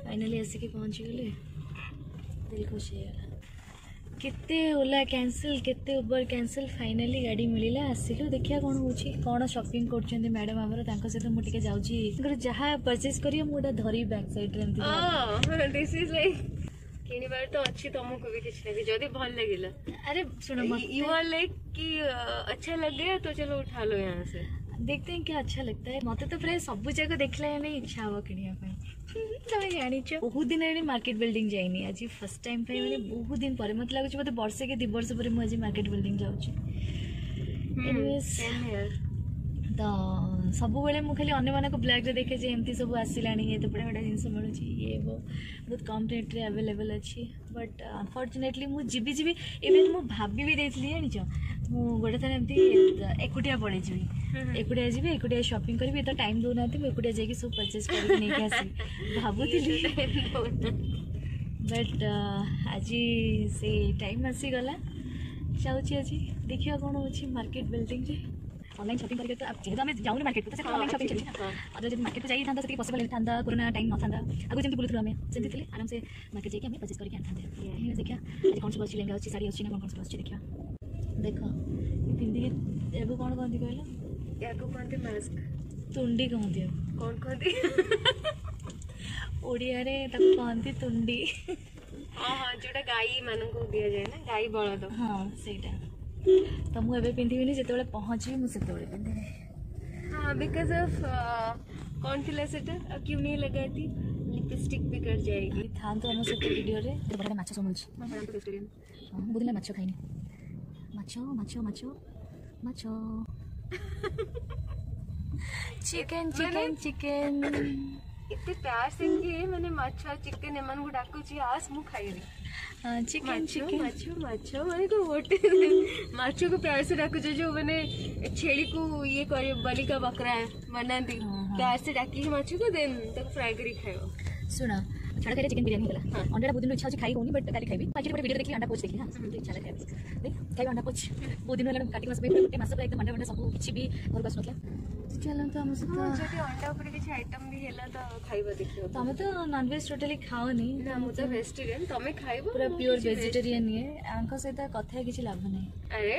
Finally आसिक पहुँची गले दिल खुश हो केते ओला कैंसिल केते उबर कैंसिल फाइनली गाड़ी मिलला आसिलु देखिया कौन होची कौन शॉपिंग करछन मैडम हमर तांको सहित मु टिके जाउची जहाँ परचेज करियो मुडा धरी बैक साइड रे एमती दिस इज लाइक किनिबार तो अच्छी तुमको भी किछ नहीं जदी भल लागिला अरे सुनो यू आर लाइक कि अच्छा लग गया तो चलो उठा लो यहाँ से देखते हैं क्या अच्छा लगता है मत तो प्राय सब जगह देखला नहीं इच्छा हम किनिया तुम जानी बहुत दिन मार्केट बिल्डिंग जाइनी आज फर्स्ट टाइम मैंने बहुत दिन पर मत लगुच मत वर्षे के 2 वर्ष पर मुझे मार्केट बिल्डिंग जाऊँ तो सब बेले मुझे खाली अन्य मानक ब्लैक रे देखे एमती सब आसला ये तो बड़ा बड़ा जिन मिलूँ ये वो बहुत कम रेट रे अवेलेबल अच्छी बट अनफॉर्चुनेटली मुझे जीवी इवेन मुझे भाभी भी देती जान मुझे गोटे थर एमती एकुटिया पड़े जी एकुटिया जी एकुटिया शॉपिंग करी तो टाइम दौना मुझे एकुटिया जाकि सब परचेज करके भावुली बट आज से टाइम आसीगला जाऊँगी आज देखिए कौन हो मार्केट बिल्डिंग रे ऑनलाइन शॉपिंग करके तो अब जेहेतु आम जाऊँ मार्केट को तो ऑनलाइन शॉपिंग चली ना जब मार्केट को जाइए से पॉसिबल था कोरोना टाइम न था आगे जमी बुलूँ आम जमी आराम से मार्केट जाकि परचेज करके आनी देखिए आज कौन सब अच्छी लहंगा अच्छी साड़ी अच्छी ना कौन सब अच्छी देखिए देख पिंधिक या कौन कहती कहल या कहते मास्क तुंडी कहती कौन कहती ओडिया रे ताको कहती तुंडी हाँ जोटा गाई मानक दिया जाए ना गाई बलद हाँ सेटा तो मुझे पिंधिनी जिते पहुँची मुझे पिंधि हाँ बिकॉज ऑफ कौन थी सेटा क्यों नहीं लगाती लिपस्टिक भी कर जाएगी था तो आम सहित वीडियो रे बड़ा माछ सब मिलूँ बहुत दिन माछ खाइनी माछो माछो माछो माछो चिकन चिकन चिकन इतने प्यार से मैंने माछो चिकन एमान को डाकुची आस मु खाइबी चिकन चिकन माछो माछो माने को होटे माछो को प्यार से डाकु जो मैंने छेली को ये करे बलि का बकरा बनाती प्यार से डाकी माछो को देन तक फ्राई करी खाइबो सुना छाड़ करे चिकन बिरयानी होला अंडा बहुत दिन इच्छा खाई होनी बट काली खाइबी आज वीडियो देखली अंडा पोच देखली हां इच्छा खाइबी देख खाइ अंडा पोच बहुत दिन होला काटी मास पे मास पे एकदम अंडा सब किछि भी घर पास नथला चलन तो हम सब जति अंडा ऊपर किछि आइटम भी हेला तो खाइबो देखियो तमे तो नॉन वेज टोटली खाओनी ना मु तो वेजिटेरियन तमे खाइबो पूरा प्योर वेजिटेरियन ये आंख सहित कथा किछि लाभ नै अरे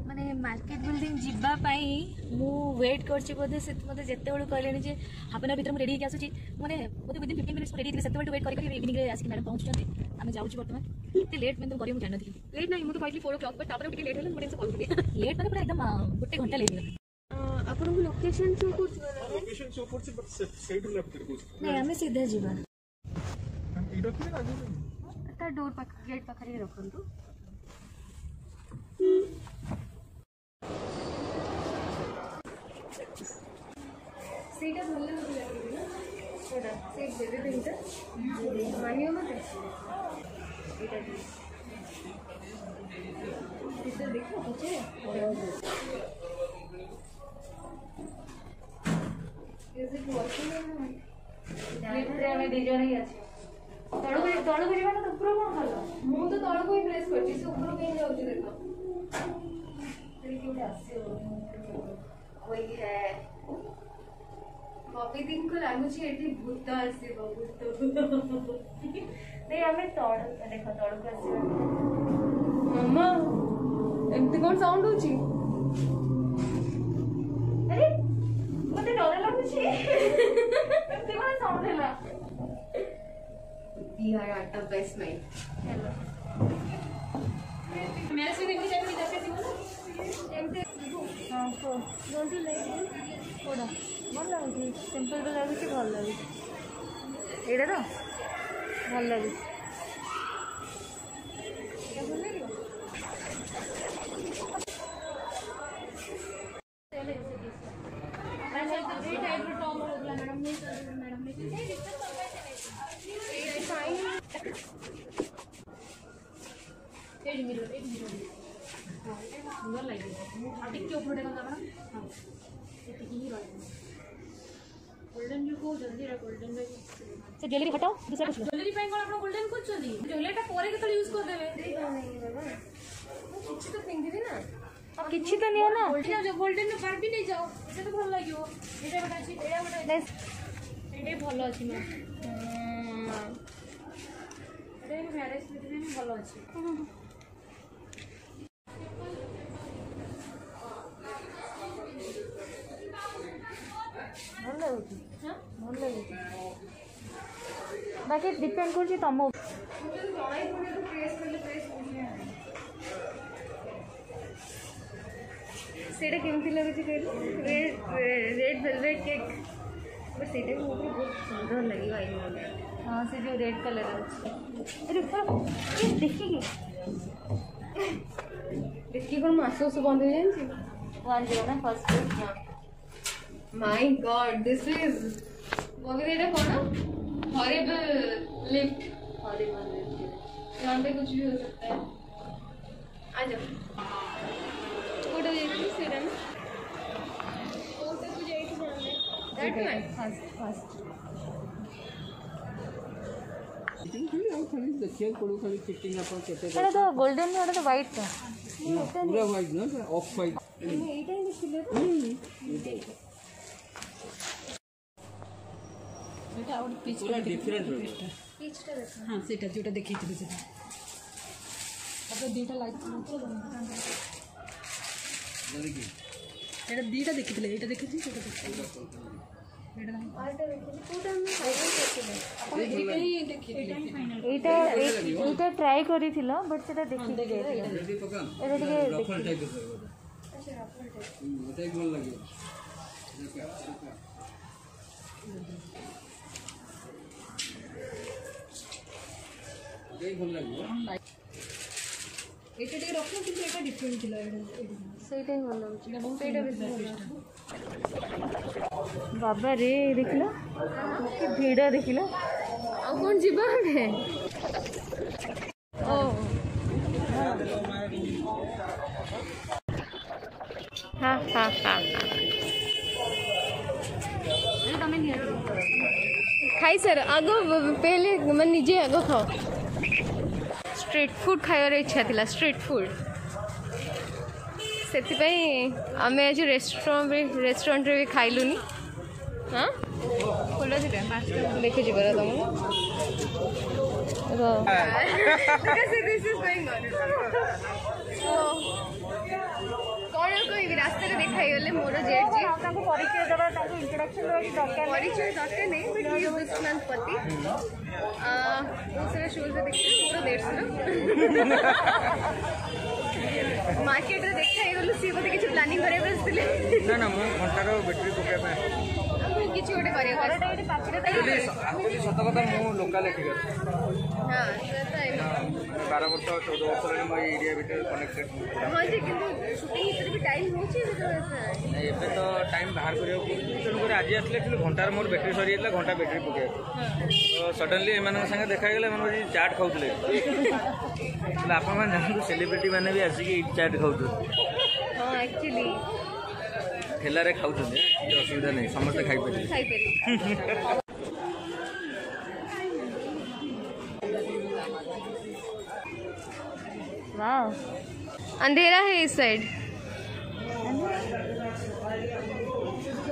माने मार्केट बिल्डिंग जीवा पाई मु वेट करछि बोधे से मते जत्ते बेलु कहलेनी जे हाफ एन आवर भीतर मु रेडी के आसुची माने बोधे विदिन 15 मिनिट्स रेडी थी सेते बेलु वेट करी करी इवनिंग रे आसी मैडम पहुंचुचंती आमे जाउची वर्तमान इते लेट में तुम करियो मु जान नथि लेट नाही मु तो कहली 4 o'clock पर तापर टिके लेट होला मु से कॉल करी लेट माने पूरा एकदम गोटे घंटा लेट गेला अपन को लोकेशन शो करछ लोकेशन शो करछ बट साइड रे लेफ्ट करछ नहीं हमें सीधा जीवा ई रखले ना ता डोर पर गेट पर खरी रखंतु सीटा भले लगे ना छोड़ा सीट दे दे इनका मानियो मत इधर इधर देखो पीछे इज इट वर्किंग लिफ्ट रे हमें दीजो नहीं আছে तळको जीवा ना ऊपर कोन खालो मु तो तळको ही प्रेस करछि से ऊपर के जाउछि देखो तेरे क्यों आसे वही है कॉपी दिन को लागुची एठी भूत आसी भूत नहीं हमें तोड़ देखो तोड़ को आसी मम्मा एमती कौन साउंड होची अरे मते डर लागुची एमती कौन साउंड हैला we are at the best night hello मैं से देखि जाबी जैसे थी एमती हां तो डोंट यू लाइक कोडा भल लगे सिंपल भी लगे भल लगे ये तो भल लगे सुंदर लगे टिके ऊपर गोल्डन जो को जल्दी रा गोल्डन में से ज्वेलरी हटाओ दूसरा कुछ ज्वेलरी पे कोन आपण गोल्डन को चली ज्वेलरीटा परे के तो यूज कर देबे नहीं बाबा किछि तो पिंग दे ना अब किछि तो नहीं ना गोल्डन जो गोल्डन में बार भी नहीं जाओ इसे तो भल लागियो एटा बटा छी एटा बटा ଏଇଟା ଭଲ ଅଛି ମା ଏଇଟା ମ୍ୟାରେଜ୍ ଭିତରେ ବି ଭଲ ଅଛି। ଭଲ ଲାଗୁଛି ଭଲ ଲାଗୁଛି ବାକି ଡିପେଣ୍ଡ କରୁଛି ତମ ସେଇଟା କେମିତି ଲାଗୁଛି କହିଲେ ରେଡ୍ ଭେଲଭେଟ୍ କେକ୍ ବଟ୍ ସେଇଟା ବି ମୋତେ ବହୁତ ସୁନ୍ଦର ଲାଗିବ ଆଇନ ହଁ ସେ ଯେଉଁ ରେଡ୍ କଲର୍ ଅଛି ଦେଖିକି ଦେଖିକି କ'ଣ ମାସ ମାସ ବନ୍ଦ ହେଇଯାଇଛି 1 ନା first my God this is वगैरह এটা कौन हॉरिबल लिफ्ट यहाँ पे कुछ भी हो सकता है आ जाओ फोटो दे दो सीधा में फोटो तो जाए तो जाने दैट वन ଫାର୍ଷ୍ଟ देखिए पड़ो खाली फिटिंग अपन केते ଏଇଟା ତ ଗୋଲ୍ଡେନ୍ ଏଇଟା ତ ହ୍ୱାଇଟ୍ ତ पूरा वाइट ना ऑफ वाइट मैं एटा ही देखिले तो ଏଇଟା ଆଉ ପିଚ୍ पूरा डिफरेंट पिचटा देखो ହଁ ସେଇଟା ଯେଉଁଟା ଦେଖେଇଥିଲି ସେଇଟା ତାପରେ ଦୁଇଟା ଲାଇଟ୍ देखिए ଏଇଟା ଦୁଇଟା ଦେଖିଥିଲେ ଏଇଟା ଦେଖିଛି ସେଇଟା ଦେଖିଥିଲି ଏଇଟା आटा देखिले कोटा में फाइनल करथिले ଏଇଟା ଏଇଟା ଟ୍ରାଏ କରିଥିଲ ବଟ୍ ସେଟା ଦେଖିକି ଯାଇଥିଲ रेडी पका ଏଇଟା ଟିକେ रफल टाइप का अच्छा रफल टाइप होता है कौन लगे देख भल लगे एटा ଟିକେ ରଖୁ କିନ୍ତୁ ଏଟା ଡିଫରେଣ୍ଟ ଥିଲା ସେଇଟା ହିଁ ଭଲ ଲାଗୁଛି ସେଇଟା ବେଶୀ ଭଲ ବାବା ରେ ଦେଖିଲ କି ଭିଡ଼ ଦେଖିଲ ଆଉ କଣ ଯିବା ଆମେ ଓ ହଁ ହଁ ହଁ ତମେ ନିଅ खाई सर आगो पहले मैं निजे आगो खाओ स्ट्रीट फूड खाइबार इच्छा थिला स्ट्रीट फूड से आम आज रेस्टोरेंट भी खाइलुनी हाँ खोल देखु जी तुम कौन कह रास्ता देखाई गले मोर जेट जी परिचय देवा इंट्रोडक्शन दरकार परिचय दरकार नहीं बट ही इज दुष्मंत पति दूसरे शूज देखते मोर 150 मार्केट रे देखाई गलु सी बोते किछ प्लानिंग करे बसले ना ना मु घंटार बैटरी पके पे किछ गोटे करे एक्चुअली सत कथा मु लोकल एठिकर हां सेता 12 वर्ष 14 वर्ष रे मो एरिया भीतर कनेक्टेड हां जी किंतु शूटिंग इतर भी टाइम होची एबे तो टाइम बाहर करियो तेणु कर आज आसले एक्चुअली घंटार मोर बैटरी सरी जातला घंटा बैटरी पके तो सडनली एमान संगे देखा गेले मन चाट खाउतले आप जानते सेलिब्रिटी मैंने भी आसिक चाट खाऊ हां एक्चुअली ठेलारे खाऊ असुविधा नहीं समस्त खाई पारे वाओ अंधेरा है इस साइड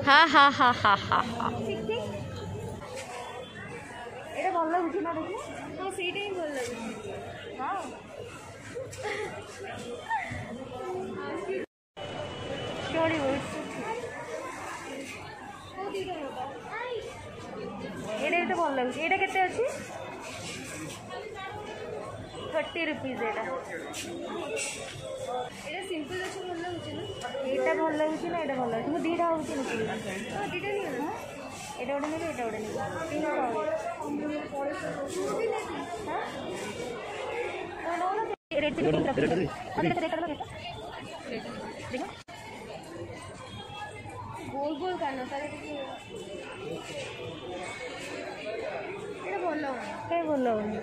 हाँ हाँ हाँ हाँ हाँ हाँ এটা ভালো লাগুছে না দেখি हाँ सीटा ही बोल लगे वाओ स्टोरी वर्ड्स এটা ভালো লাগুছে এটা কেতে আছে 30 रुपीज এটা এটা সিম্পল আছে ভালো লাগছে না এটা ভালো লাগুছে না এটা ভালো লাগুছে ମୁଁ ଦିଟା ହଉଛି ନାকি हाँ दिटा नहीं है এটা ওটা নেবে এটা ওটা নেবে তিনটা হবে হ্যাঁ রেড থেকে তিনটা আরে এটা দেখো দেখো गोल गोल करना तारे এটা ভালো କାଇଁ ଭଲ ଲାଗୁନି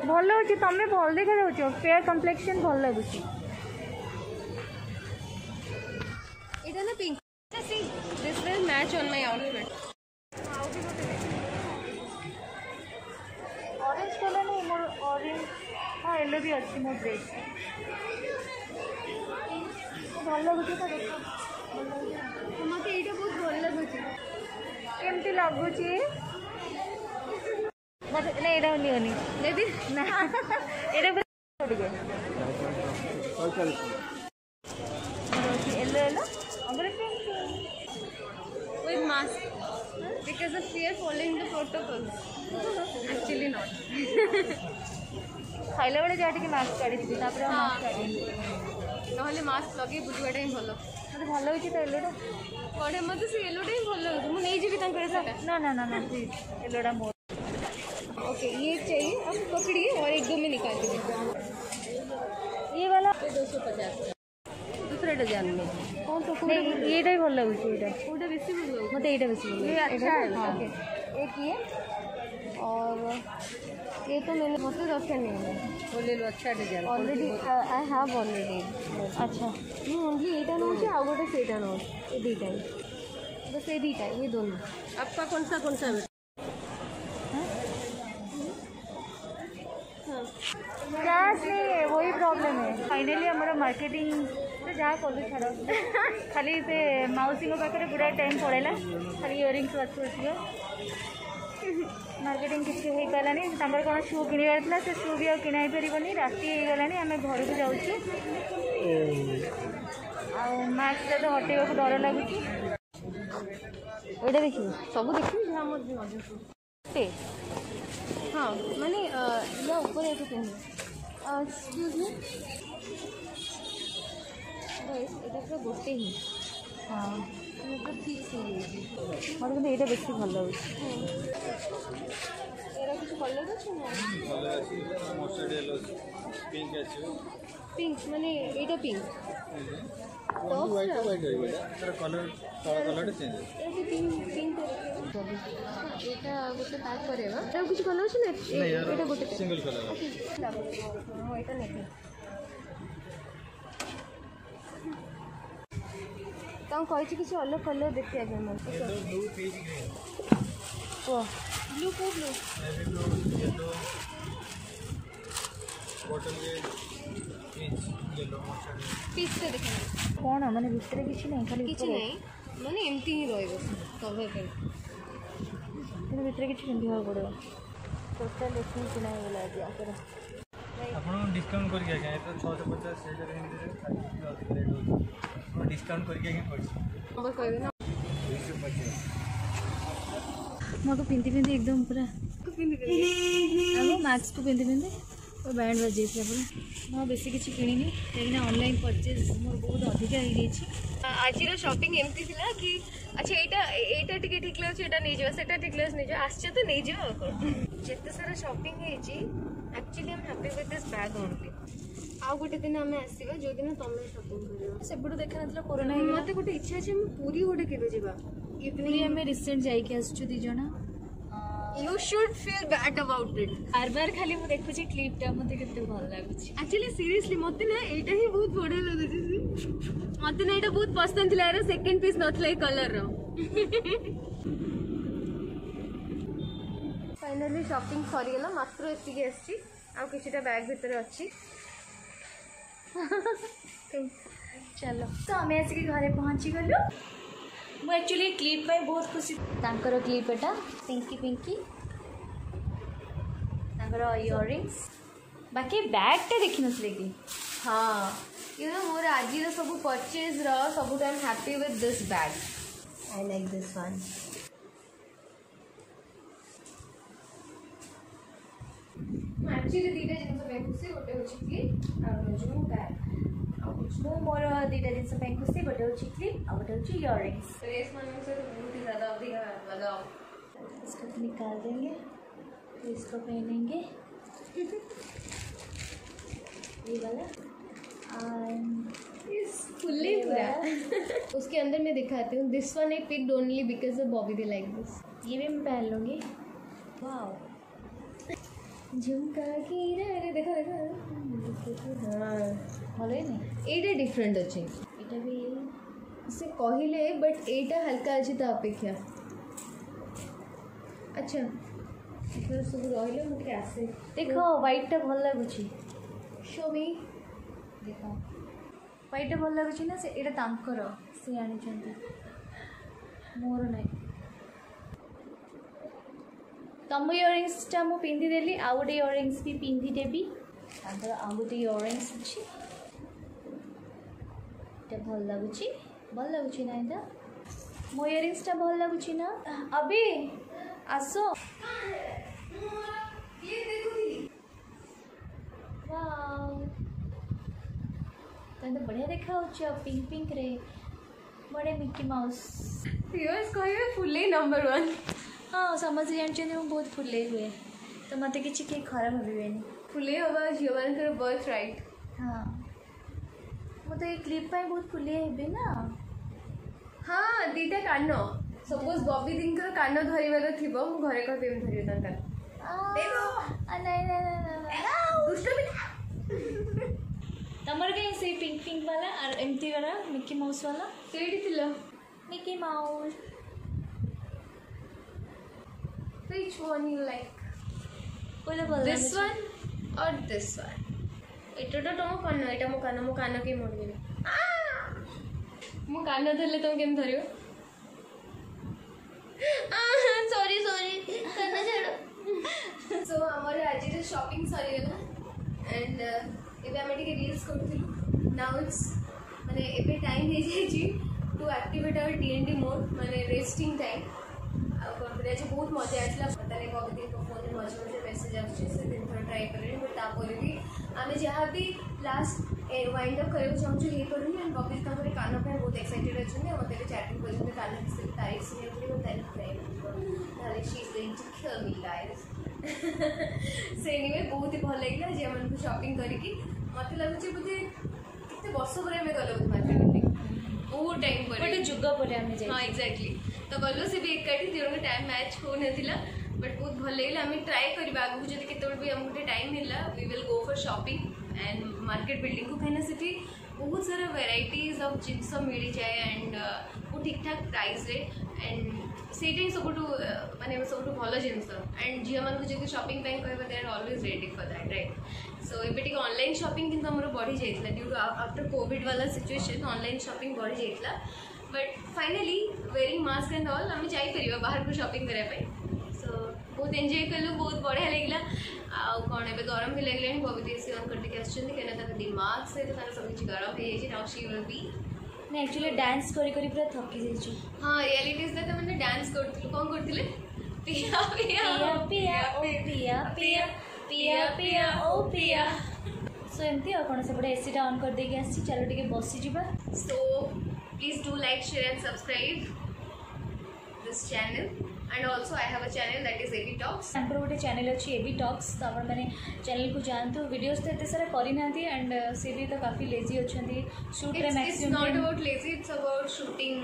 ଭଲ ଲାଗୁଛି ତମେ ଭଲ ଦେଖାଯାଉଛ ଫେୟାର କମ୍ପ୍ଲେକ୍ସନ୍ ଭଲ ଲାଗୁଛି এটা না pink see this will match on my outfit orange colour नहीं मोर ऑरेंज हाँ येलो भी अच्छी मोर ड्रेस ଭଲ ଲାଗୁଛି ତ ଦେଖ मते एटा बहुत ଭଲ ଲାଗୁଛି କେମିତି ଲାଗୁଛି मत नहीं एटा नियोनी ନେବି ना एटा ଟିକେ येलो येलो अगर with mask because of fear following the protocols. Actually not. ଖାଇଲା ବେଳେ ଯାହା ଟିକେ ମାସ୍କ କାଢ଼ିଥିଲି ତାପରେ ଆଉ ହଁ। ମାସ୍କ କାଢ଼ିନି ନହେଲେ ମାସ୍କ ଲଗେଇ ବୁଲିବାଟା ହିଁ ଭଲ। ମୋତେ ଭଲ ହେଉଛି ତ ଏଲୋଟା ବଢ଼ିଆ ମୋତେ ସେ ୟେଲୋଟା ହିଁ ଭଲ ଲାଗୁଛି ମୁଁ ନେଇଯିବି ତାଙ୍କର ସେଇଟା। ना ना ना ना एलोटा मोर ओके ये चाहिए आप पकड़िए और एक दो में निकाल दीजिए। ये वाला 250 दूसरा डिजाइन में कौन सा नहीं एटा ही ଭଲ ଲାଗୁଛି ଏଇଟା कोटा बेसी बोल रहा ମୋତେ ଏଇଟା ବେଶୀ ଭଲ ये ଲାଗୁଛି अच्छा है हाँ। ओके एक ये और ये तो मैंने मुझसे दरकार नहीं है वो ले लो अच्छा design already I have already अच्छा ମୁଁ ଓନ୍ଲି ଏଇଟା ନେଉଛି ଆଉ ଗୋଟେ ସେଇଟା ନେଉଛି ଏ ଦୁଇଟା बस ये दुईटा ये दोनों आपका कौन सा कैश नहीं है वही प्रॉब्लम है फाइनली हमारा मार्केटिंग तो जहाँ कलु छाड़ खाली से मौसी पाखे गुड़ा टाइम पड़ेगा खाली इयरिंग्स बात मार्केटिंग किसी हो पारानी कौन शू किणवार था से शू भी किणा पारनी राति हो गला आम घर को जाऊँ मास्क तो हटेगा डर लगुच एटा देखिए सब देखिए जहाँ मोर हाँ माने या ऊपर ऐसे पहने एक्सक्यूज मी এটা পুরো গোটে ହିଁ हाँ ପୁରା ଠିକ୍ ହେଇଯାଇଛି मतलब କିନ୍ତୁ ଏଇଟା ବେଶୀ ଭଲ ଲାଗୁଛି ଏରା କିଛି କଲର୍ ଅଛି ନା ପିଙ୍କ୍ ମାନେ ଏଇଟା ପିଙ୍କ୍ ଏଇଟା ଗୋଟେ ପ୍ୟାକ୍ କରିବା ଆଉ କିଛି କଲର୍ ଅଛି ନା ଏଇଟା ଗୋଟେ ସିଙ୍ଗଲ କଲର୍ ମୁଁ ଏଇଟା ନେବି ତାଙ୍କୁ କହିଛି କିଛି ଅଲଗା କଲର୍ ଦେଖିବା ପାଇଁ ମୋତେ କୁହ ବ୍ଲୁ କୋଉ ବ୍ଲୁ ପିସ୍ଟା ଦେଖ କ'ଣ ମାନେ ଭିତରେ କିଛି ନାହିଁ ଖାଲି କିଛି ଉପରେ ନାହିଁ ମାନେ ଏମିତି ହିଁ ରହିବ କଭର୍ କରି କିନ୍ତୁ ଭିତରେ କିଛି ପିନ୍ଧିବାକୁ ପଡ଼ିବ ଟୋଟାଲ୍ ଏଥିପାଇଁ କିଣା ହେଇଗଲା ଆଜି ଆଙ୍କର ଆପଣ ଡିସକାଉଣ୍ଟ କରିକି ଆଜ୍ଞା ଏ ତ 650 ସେଇଟା ଏମିତିରେ ଡିସକାଉଣ୍ଟ କରିକି ଆଜ୍ଞା ପଡ଼ିଛି ନମ୍ବର କହିବେ ନା ମୁଁ ପିନ୍ଧି ପିନ୍ଧି एकदम पूरा अब मास्क को पिंधि पिंधि और बैंड बजे पूरा मैं बेसी किसी किणी कहीं ऑनलाइन परचेज मोर बहुत अधिका हो गई ଆଜିର ସପିଂ ଏମିତି ଥିଲା କି ଆଚ୍ଛା ଏଇଟା ଟିକେ ଠିକ୍ ଲାଗୁଛି ଏଇଟା ନେଇଯିବା ସେଟା ଠିକ୍ ଲାଗୁଛି ନେଇଯିବା ଆସିଛ ତ ନେଇଯିବା ଆଉ କ'ଣ ଯେତେ ସାରା ସପିଂ ହେଇଛି actually I'm happy with this bag only ଆଉ ଗୋଟେ ଦିନ ଆମେ ଆସିବା ଯେଉଁଦିନ ତମେ ସପିଂ କରିବ ସେପଟୁ ଦେଖିନଥିଲା କୋରୋନା ମୋତେ ଗୋଟେ ଇଚ୍ଛା ଅଛି ଆମେ ପୁରୀ ଗୋଟେ କେବେ ଯିବା ପୁରୀ ଆମେ ରିସେଣ୍ଟ ଯାଇକି ଆସୁଛୁ 2 ଜଣ You should feel bad about it. बार बार खाली मैं देखुची क्लिपटा मते केते भल लागुची Actually seriously मते ना एटा ही बहुत बढिया लागुची मते ना एटा बहुत पसंद थिला रे सेकंड पीस नथले कलर रो फाइनली शॉपिंग सरी गेला मात्र एति के आछि आ किछटा बैग भीतर अछि चलो तो हमें आसिक घरे पहुँची गलु मैं एक्चुअली क्लिप पे बहुत खुशी तांकर क्लिप एटा पिंकी पिंकी तांकर इयरिंग्स बाकी बैग टे देखि नथले कि हाँ यू नो मोर आज सब परचेज रो सब I am happy with this bag I like this one actually दीटा जिनस पे खुशी गोटे होछि कि आ जो बैग ମୁଁ ମୋର 2ଟା ଜିନିଷ ପାଇଁ ଖୁସି ଗୋଟେ ହେଉଛି କ୍ଲିପ୍ ଆଉ ଗୋଟେ ହେଉଛି ଇୟରିंग्स ड्रेस मानने से तो बहुत ही ज़्यादा अधिक लगाओ इसको निकाल देंगे तो इसको पहनेंगे ये वाला फुल्ली पूरा उसके अंदर मैं दिखाती हूँ this one I picked only because of Bobby they like this ये भी मैं पहन लूँगी वाओ झुमका की रे देखो देखो हाँ ଭଲ ହେଇନି एटा डिफरेंट अच्छे ଏଇଟା ବି से कहले बट एटा हल्का अच्छे ता अपेक्षा अच्छा इधर सब रहिले मुझे आसे ଦେଖ ହ୍ୱାଇଟ୍ଟା ଭଲ ଲାଗୁଛି शो मी ଦେଖ ହ୍ୱାଇଟ୍ଟା ଭଲ ଲାଗୁଛି ନା ସେ ଏଇଟା ତାଙ୍କର ସେ ଆଣିଛନ୍ତି ମୋର ନାହିଁ तम इयरिंग्सटा मु पिंधिदेली आउ गोटे इयरिंग्स भी पिंधिदेवी तांकर आउ गोटे इयरिंग्स अच्छी भल लगुच ना यहाँ मो इयरिंग्सटा भल लगुच ना अभी आसो तो बढ़िया देखा पिंक पिंक रे बड़े मिकी माउस फुले नंबर 1 हाँ समझे जानते मुझे बहुत फुले हुए तो मत किसी के खराब भावेनि फुले हवा झील मान बर्थ राइट हाँ मुझे ये क्लिप पाई बहुत फुले हे ना हाँ दीटा कान सपोज बबी दी कान धरवार थी घरे कहते धर तमर कहीं से पिंक पिंक वाला और एमती वाला मिकी माउस वाला से Mickey mouse Which one you like? Cola बोल This one or this one? इटा तो तुम कान मो कान के मोड़ गए मो कान धरले तुम केम धरियो सॉरी कान छाड़ सो हमर आज रे शॉपिंग सरी गला एंड एबे हम टिके रील्स करथिलु नाउ इट्स माने एबे टाइम हे जाय जी to activate our DND mode माने रेस्टिंग टाइम आज बहुत मजा आसला पता नहीं कभी दिन फोन में मजे मजे मेसेज आसे दिन थोड़ा ट्राई करें बट तापर भी आम जहाँ भी लास्ट वाइंड अप करने चाहूँ ये करूँ एंड बबी तापर कान पे बहुत एक्साइटेड अच्छा मत चैटिंग कर कान तारीफ सुनिए she is going to kill me guys से एनीवे बहुत ही भल लगे जे मन शॉपिंग करके मत लगुच बोधे कितने वर्ष पर आम गल मार्केट बहुत टाइम पर गोटे जुग पर हाँ एक्जाक्टली तो गलु से भी एकाठी दिनों टाइम मैच हो नाला बट बहुत भल लगे आम ट्राए करवा आगे जब केत आमको टाइम मिलला we will go for shopping and market building को कहीं से बहुत सारा वेराइटीज ऑफ जिनस मिल जाए एंड वो ठीक ठाक प्राइस रे एंड से सब माने सब भल जिनस एंड झील मान जो शॉपिंग कह they are always ready for that right so ये ऑनलाइन शॉपिंग किंतु आमर बढ़ी जाता ड्यू टू आफ्टर कोविड वाला सिचुएशन ऑनलाइन शॉपिंग बढ़ी जाता but finally wearing mask and all आम जापर बाहर को शॉपिंग करने सो बहुत एंजॉय कलु बहुत बढ़िया लगे कौन ए गरम भी लगे बबी दी ऑन करके आसना दिमाग से तो सब किसी गरम हो जाए नाउ शी विल बी नहीं एक्चुअली डांस करी करी पूरा थकी जाइए हाँ रियलिटीज तो मैंने डांस करते कौन करते पिया पिया पिया पिया ओ पिया पिया पिया पिया ओ पिया सो एमती और कौन से एसीटा ऑन कर देके आसी चलो टिके बसी जीवा so please do like share and subscribe this channel and also I have a channel that is AB talks हमको गोटे चैनल अच्छी एबी टॉक्स तो आप मैंने चैनल को जानते वीडियोस तो एत सारा करना एंड सी भी तो काफ़ी लेजी अच्छा शूट रे maximum not about lazy it's about shooting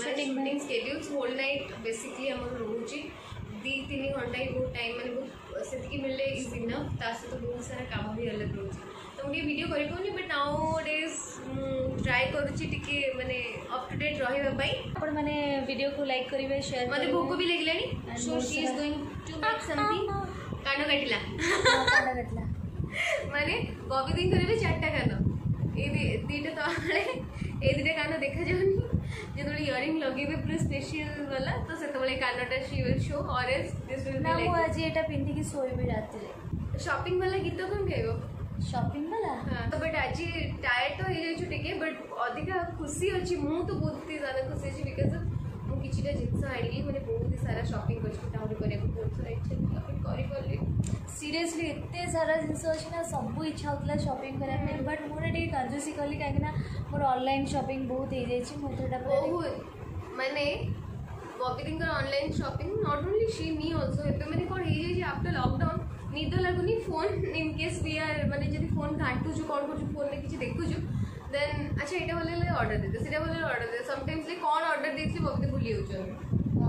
shooting schedules whole night basically आम रोच 2-3 घंटा ही बहुत टाइम मैंने बहुत से मिले इज इनफ ता सहित बहुत सारा काम भी अलग रोचे तो मुझे वीडियो कर बट नाउ डेज ट्राए करुच्ची माने अप टू डेट रही आपण मैंने वीडियो को लाइक करेंगे शेयर मत भोक भी लगे so she is going to make something कान काटिला माने बबी दिन करे 4टा कान ए दीटा तले ए दीटा कान देखा जाउनी जो इयरिंग लगे पूरा स्पेशल वाला तो से कानटा शी विल शो और दिस विल बी लाइक आज एटा पिंधि की सोई भी रात शॉपिंग वाला गीत कौन गाइबो शॉपिंग वाला हाँ तो बट आज टायर्ड तो हो जाइछु टिके बट अधिका खुशी अच्छी मु तो बहुत ही ज्यादा खुशी अच्छी बिकॉज मु किछिटा जिंस आइली माने बहुत ही सारा शॉपिंग करछु टाउन करे बहुत सारा इच्छा शॉपिंग करी करली सीरियसली एते सारा जिनस अच्छी ना सब इच्छा होता शॉपिंग करने बट मुझे टे कंजूसी कली कहीं मोर ऑनलाइन शॉपिंग बहुत हो जाए बहुत माने बबी दिन online shopping not only she me also एबे माने कोन हो जाए आफ्टर लॉकडाउन निद लगुनि phone in case we are माने जदि फोन घाटुछु कौन कर फोन में किसी देखुछु देन अच्छा एटा बोले ऑर्डर दे सीधा बोले ऑर्डर दे समटाइम्स लाइक कौन ऑर्डर देथि बबी भूली जाउछ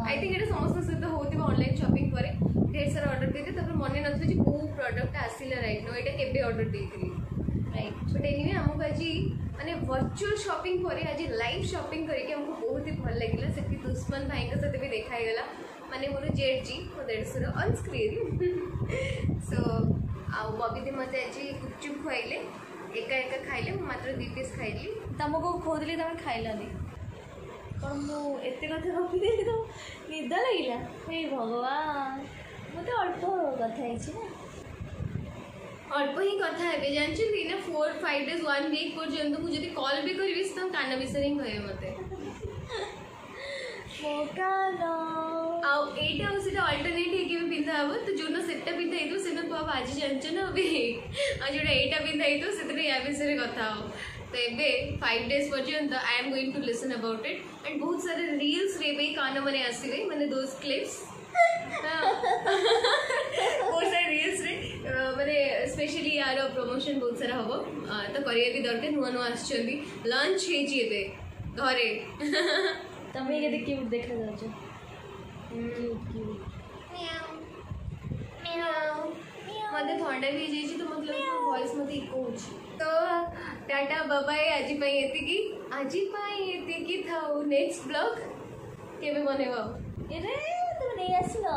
आई थिंक एटा समस्त सहित होतिबा ऑनलाइन शॉपिंग करे ढेर सारा ऑर्डर देते तब मन नथि जे को प्रोडक्ट आसिला राइट नो एटा केबे ऑर्डर देथि राइट बट एनीवे हमको आज माने वर्चुअल शॉपिंग करे आज लाइव शॉपिंग करके हमको बहुत ही भल लगिला सेठी दुश्मन भाई के साथ भी देखा गला माने मोर जेड जी मो देड़सर ऑन स्क्रीन सो आ बबी दी मते आज गुपचुप खुआइले एका एका खाइले मात्र 2 पीस खाइली तुमको खोदली तुम खाइलनी कौन मु एत कथा गपी तो निद लगे हे भगवान मत अल्प कथा अल्प ही कथा है जानते ना 4-5 days 1 week पर्यंत मुझे कॉल भी करी तो कान विषय ही कहे मते एटा उसे अल्टरनेट है कि पिंधा हम तो जो सेटा पिंधा है से तो आप आज जानछ ना अभी जोटा एटा पिंधा है से या विषय कथा हो तो ये 5 days पर्यंत I am going to listen about it and बहुत सारे रील्स रे भी कान मैंने आसवे मैंने दोज क्लिप्स बहुत सारे रील्स रे मैंने स्पेशली यार प्रमोशन बहुत सारा हम तो करिया भी दरकार नुआ नुआ आछंदी लंच हेची एबे घरे तमे के क्यूट देखा जाछ मत थंडा भी जाइए तो मतलब वॉइस मत इको तो टाटा बाबाई आज था नेक्स्ट ब्लॉग केबे बनेबा एरे तुम नहीं आसलो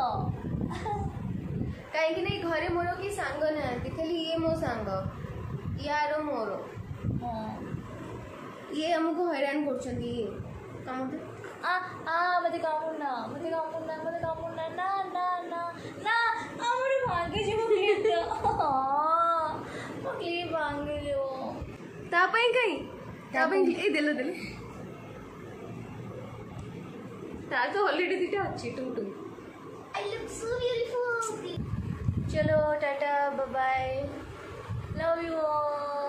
कहीं ना घरे मोर कि सांग ना खाली ये मो सांग यार मोर ये हमको हैरान कर मत कामुना ना ना ना ना हमर भागे जीव क्लिप क्लिप भागे जो तापई कहीं तापई ए देले देले ता तो ऑलरेडी दिटा अच्छी too I look so beautiful चलो tata bye bye love you all